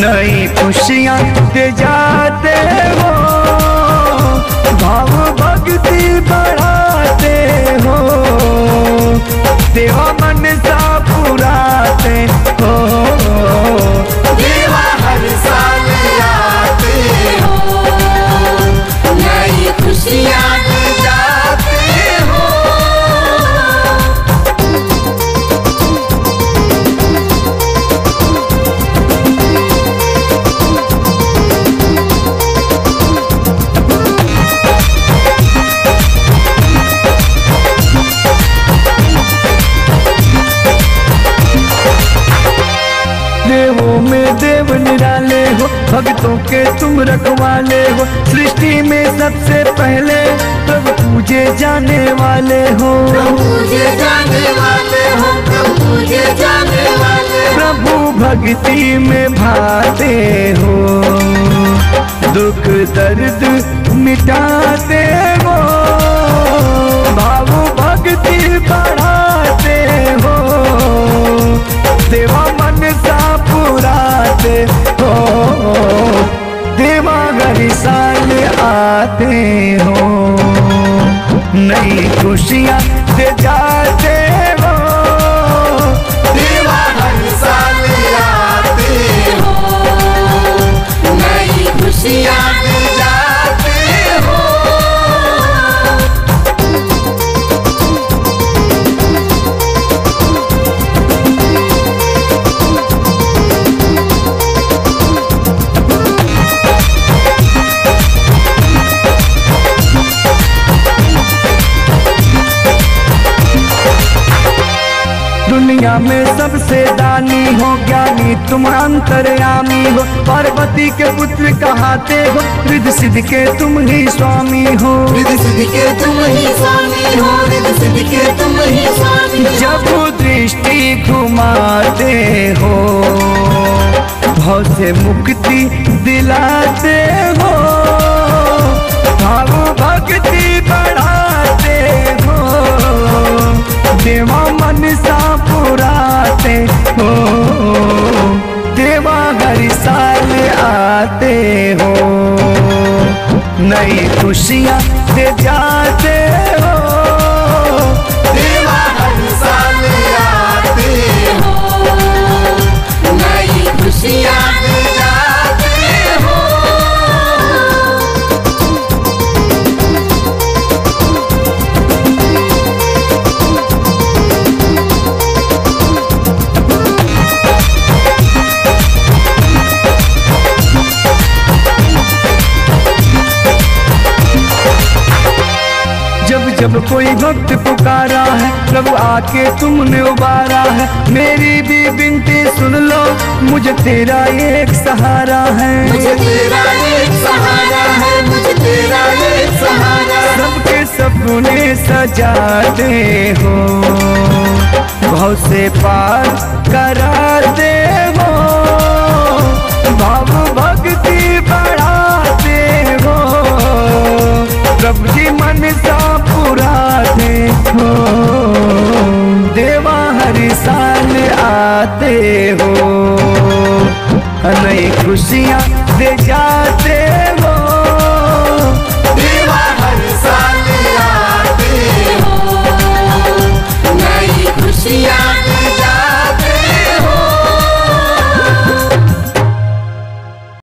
नई खुशियाँ दे जाते हो, भाव भक्ति बढ़ाते हो, देवा मन सा पुराते हो, देवा हर साल आते हो, नई खुशियाँ दे जाते हो। देवों में देव निराले हो, भक्तों के तुम रखवाले हो, सृष्टि में सबसे पहले प्रभु पूजे जाने वाले हो, पूजे जाने वाले हो, पूजे जाने वाले। प्रभु भक्ति में भाते हो, दुख दर्द मिटाते हो, भाव भक्ति बढ़ाते हो, देवा मन सा पुराते हो, देवा हर साल आते हो, नई खुशियाँ दे जाते हो, देवा हर साल आते हो, नई खुशियाँ दे जाते हो। दुनिया में सबसे दानी हो, ज्ञानी तुम अंतर्यामी हो, पार्वती के पुत्र कहाते हो, रिद्धि सिद्धि के तुम ही स्वामी हो, रिद्धि सिद्धि के तुम ही स्वामी हो, रिद्धि सिद्धि के तुम ही स्वामी हो। जब दृष्टि घुमाते हो, भव से मुक्ति दिलाते हो, भाव भक्ति बढ़ाते हो, देवा मन सा पुराते हो, देवा हर साल आते हो, नई खुशियाँ दे जाते हो, देवा हर साल आते हो, नई खुशियाँ दे जाते हो। जब जब कोई भक्त पुकारा है, प्रभु आके तुमने उबारा है, मेरी भी विनती सुन लो, मुझे तेरा एक सहारा है, मुझे तेरा एक सहारा है, मुझे तेरा एक सहारा। सबके सपने सजाते हो, भाव से पार कराते हो, भाव भक्ति बढ़ाते हो, प्रभु जी मन सा पुराते हो, देवा हर साल आते हो, नई खुशियाँ दे जाते